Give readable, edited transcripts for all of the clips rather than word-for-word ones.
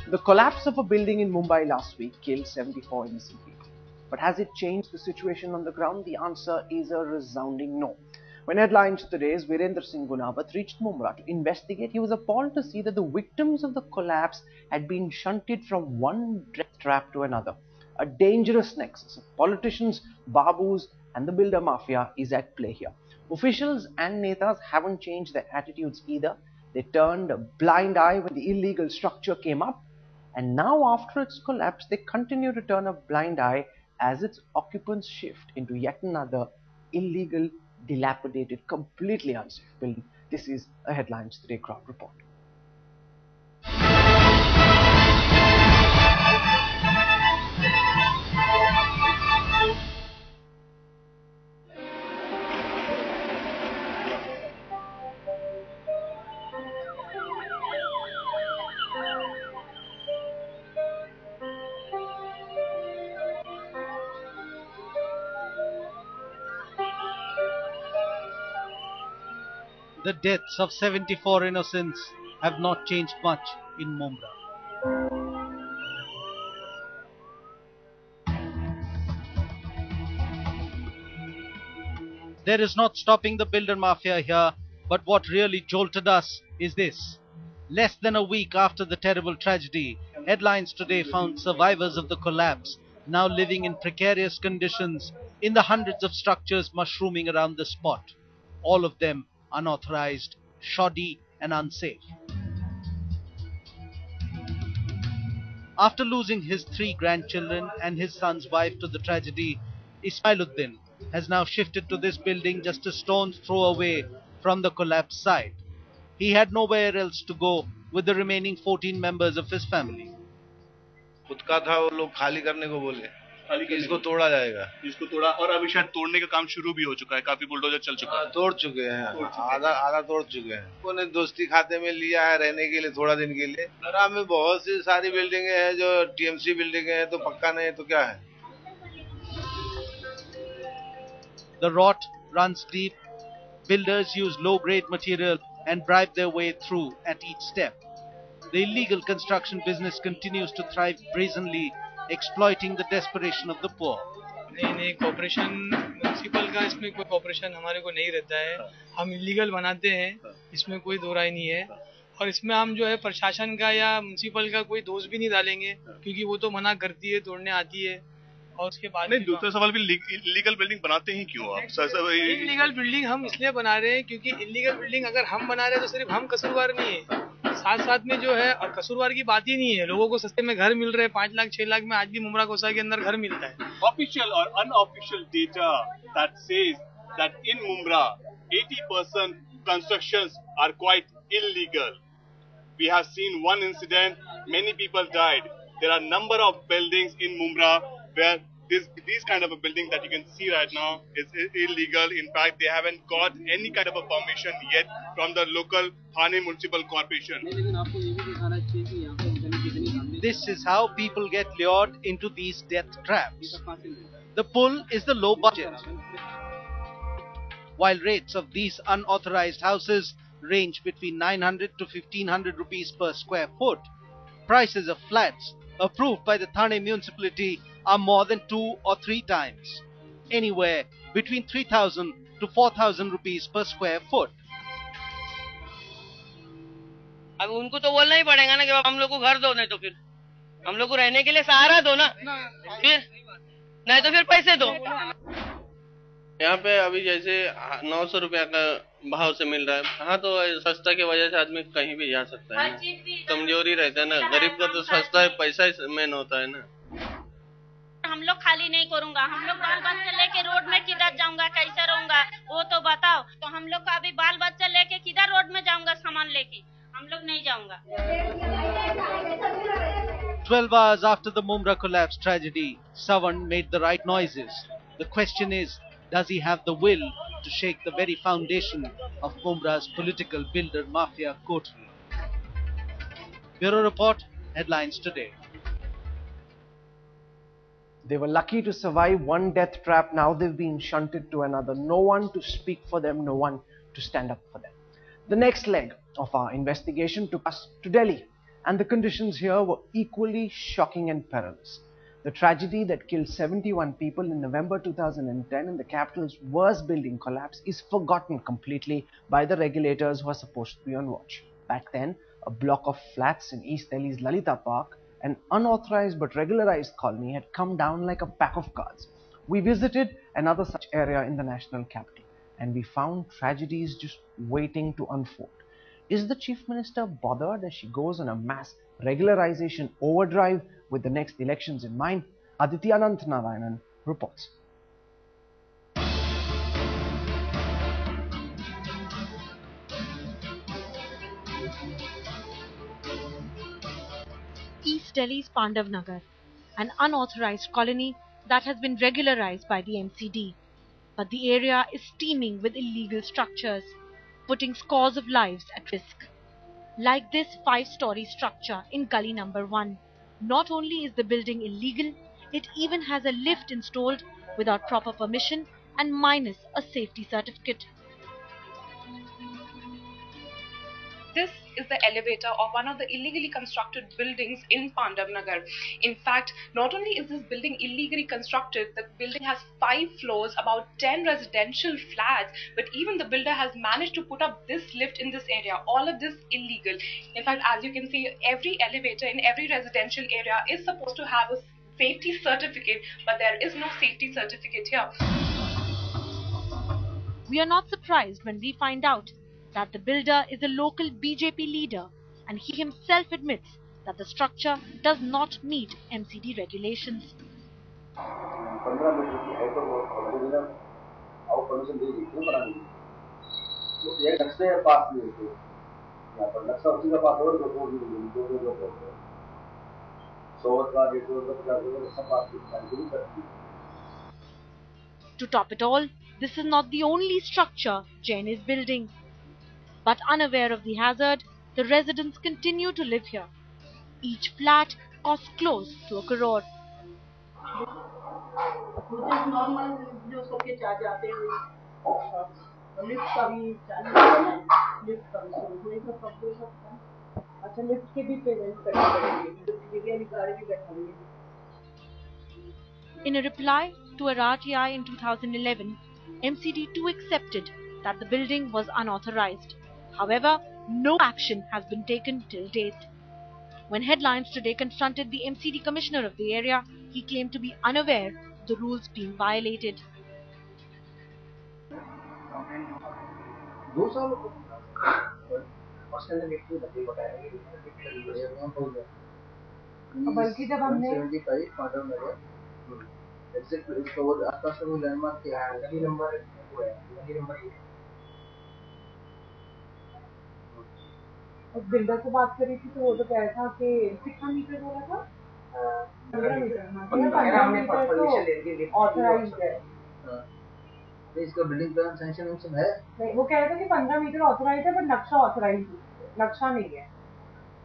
The collapse of a building in Mumbai last week killed 74 innocent people. But has it changed the situation on the ground? The answer is a resounding no. When Headlines Today's Virendra Singh Gunawat reached Mumbai to investigate, he was appalled to see that the victims of the collapse had been shunted from one death trap to another. A dangerous nexus of politicians, babus, and the builder mafia is at play here. Officials and netas haven't changed their attitudes either. They turned a blind eye when the illegal structure came up, and now after its collapse, they continue to turn a blind eye as its occupants shift into yet another illegal, dilapidated, completely unsafe building. This is a Headlines Today crowd report. The deaths of 74 innocents have not changed much in Mumbai. There is not stopping the builder mafia here, but what really jolted us is this. Less than a week after the terrible tragedy, Headlines Today found survivors of the collapse now living in precarious conditions in the hundreds of structures mushrooming around the spot, all of them unauthorized, shoddy and unsafe. After losing his 3 grandchildren and his son's wife to the tragedy, Ismailuddin has now shifted to this building just a stone's throw away from the collapsed site. He had nowhere else to go with the remaining 14 members of his family. खुद का था, वो लोग खाली करने को बोले, इसको तोड़ा जाएगा, इसको तोड़ा और अभी शायद तोड़ने का काम शुरू भी हो चुका है, काफी बुलडोजर चल चुका है, तोड़ चुके हैं, आधा तोड़ चुके हैं। उन्होंने दोस्ती खाते में लिया है रहने के लिए थोड़ा दिन के लिए। आराम में बहुत सी सारी बिल्डिंगें हैं जो टीएमसी बिल्डिंग है, तो पक्का नहीं है तो क्या है। The rot runs deep. Builders use low-grade material and bribe their way through at each step. The illegal construction business continues to thrive brazenly, exploiting the desperation of the poor. नहीं corporation municipal का इसमें कोई corporation हमारे को नहीं रहता है। हम इलीगल बनाते हैं, इसमें कोई दो राय नहीं है। और इसमें हम जो है प्रशासन का या म्युनिसिपल का कोई दोष भी नहीं डालेंगे, क्योंकि वो तो मना करती है, तोड़ने आती है। और उसके बाद नहीं, दूसरा सवाल भी इलीगल बिल्डिंग बनाते हैं क्यों आप? इलीगल बिल्डिंग हम इसलिए बना रहे हैं क्योंकि इलीगल बिल्डिंग अगर हम बना रहे हैं तो सिर्फ हम कसूरवार नहीं है, साथ साथ में जो है, और कसूरवार की बात ही नहीं है, लोगों को सस्ते में घर मिल रहे हैं। 5 लाख 6 लाख में आज भी मुमरा कोसा के अंदर घर मिलता है। ऑफिशियल और unofficial data that says that in Mumbra 80% constructions are quite illegal. We have seen one incident, many people died. There are number of buildings in Mumbai where these kind of a building that you can see right now is illegal. In fact, they haven't got any kind of a permission yet from the local Thane Municipal Corporation. This is how people get lured into these death traps. The pull is the low budget. While rates of these unauthorized houses range between 900 to 1500 rupees per square foot, prices of flats approved by the Thane municipality are more than 2 or 3 times, anywhere between 3000 to 4000 rupees per square foot. अब उनको तो बोलना ही पड़ेगा ना कि हम लोग को घर दो, नहीं तो फिर हम लोग को रहने के लिए सहारा दो ना, फिर नहीं तो फिर पैसे दो। यहाँ पे अभी जैसे 900 रुपया का भाव से मिल रहा है। हाँ, तो सस्ता की वजह से आदमी कहीं भी जा सकता है, कमजोरी रहता है ना, गरीब का तो सस्ता है, पैसा ही मेन होता है ना। हम लोग खाली नहीं करूंगा, हम लोग बाल बच्चे लेके रोड में किधर जाऊंगा, कैसे रहूंगा वो तो बताओ। तो हम लोग का अभी बाल बच्चे लेके किधर रोड में जाऊंगा, सामान लेके हम लोग नहीं जाऊंगा। 12 hours after the Mumbai collapse tragedy, Savan made the right noises. The question is, does he have the will to shake the very foundation of Mumbai's political builder mafia coterie? Bureau Report, Headlines Today. They were lucky to survive one death trap. Now they've been shunted to another. No one to speak for them, no one to stand up for them. The next leg of our investigation took us to Delhi. and the conditions here were equally shocking and perilous. The tragedy that killed 71 people in November 2010 in the capital's worst building collapse is forgotten completely by the regulators who are supposed to be on watch. Back then, a block of flats in East Delhi's Lalita Park, an unauthorized but regularized colony, had come down like a pack of cards. We visited another such area in the national capital, and we found tragedies just waiting to unfold. Is the Chief Minister bothered as she goes on a mass regularization overdrive with the next elections in mind? Aditya Anant Narayanan reports. East Delhi's Pandav Nagar, an unauthorized colony that has been regularized by the MCD. But the area is teeming with illegal structures, putting scores of lives at risk. Like this 5-story structure in Gully number 1. Not only is the building illegal, it even has a lift installed without proper permission and minus a safety certificate. This is the elevator of one of the illegally constructed buildings in Pandav Nagar. In fact, not only is this building illegally constructed, the building has 5 floors, about 10 residential flats, but even the builder has managed to put up this lift in this area. All of this illegal. In fact, as you can see, every elevator in every residential area is supposed to have a safety certificate, but there is no safety certificate here. We are not surprised when we find out that the builder is a local BJP leader, and he himself admits that the structure does not meet MCD regulations. To top it all, this is not the only structure Jain is building. But unaware of the hazard, the residents continue to live here. Each flat costs close to 1 crore. In a reply to a RTI in 2011, MCD2 accepted that the building was unauthorized. However, no action has been taken till date. When Headlines Today confronted the MCD commissioner of the area, he claimed to be unaware of the rules being violated. बल्कि जब हमने landmark के गली number उस builder से बात करी थी तो वो तो कह रहा था कि कितना मीटर बोला था 15 मीटर तो ऑथराइज्ड है। इसका बिल्डिंग प्लान सैंक्शन है नहीं, वो कह रहा था कि 15 मीटर ऑथराइज्ड है पर नक्शा ऑथराइज्ड नक्शा नहीं है।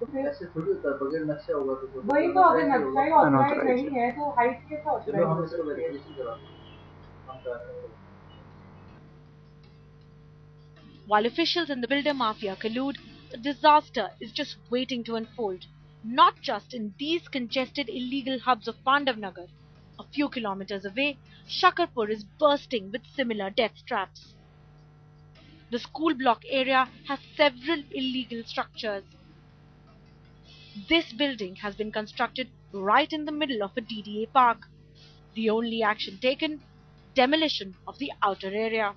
तो फिर ऐसे थोड़ी होता है, बगैर नक्शा होगा तो वही तो, अगर नक्शा ही ऑथराइज्ड नहीं है तो हाइट कैसे ऑथराइज्ड होगा? While officials and the builder mafia collude, the disaster is just waiting to unfold. Not just in these congested illegal hubs of Pandav Nagar. A few kilometers away, Shakarpur is bursting with similar death traps. The school block area has several illegal structures. This building has been constructed right in the middle of a DDA park. The only action taken, demolition of the outer area.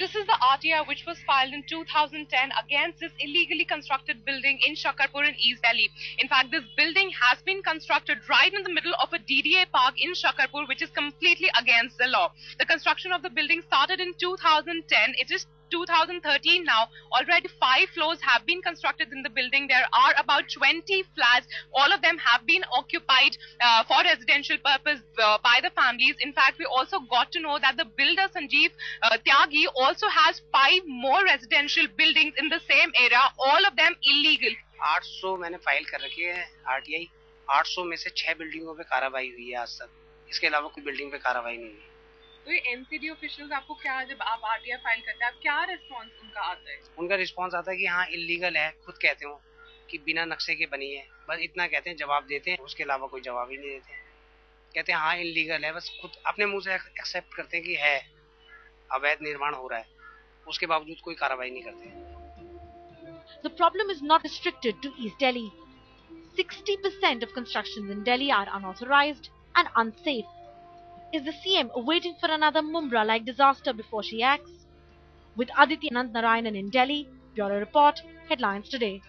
This is the RTI which was filed in 2010 against this illegally constructed building in Shakarpur in East Delhi. In fact, this building has been constructed right in the middle of a DDA park in Shakarpur, which is completely against the law. The construction of the building started in 2010. It is 2013 now. Already 5 floors have been constructed in the building. There are about 20 flats. All of them have been occupied for residential purpose by the families. In fact, we also got to know that the builder Sanjeev Tyagi also has 5 more residential buildings in the same area, all of them illegal. 800 मैंने file कर रखी है RTI. 800 में से 6 बिल्डिंगों पे कार्रवाई हुई है आज तक। इसके अलावा कोई बिल्डिंग पे कार्रवाई नहीं हुई। तो ये एमसीडी ऑफिशियल्स आपको क्या, जब आप आरटीआई फाइल करते हैं, आप क्या रिस्पॉन्स उनका आता है? उनका रिस्पॉन्स आता है कि हाँ इलीगल है, खुद कहते हो कि बिना नक्शे के बनी है, बस इतना कहते हैं, जवाब देते हैं, उसके अलावा कोई जवाब ही नहीं देते हैं। कहते हैं हाँ इलीगल है, बस खुद अपने मुंह से एक्सेप्ट करते हैं कि है अवैध निर्माण हो रहा है, उसके बावजूद कोई कार्रवाई नहीं करते। The problem is not restricted to East Delhi. 60% of constructions in Delhi are unauthorized and unsafe. Is the CM waiting for another Mumbai-like disaster before she acts? With Aditya Narayanan in Delhi, Bureau Report, Headlines Today.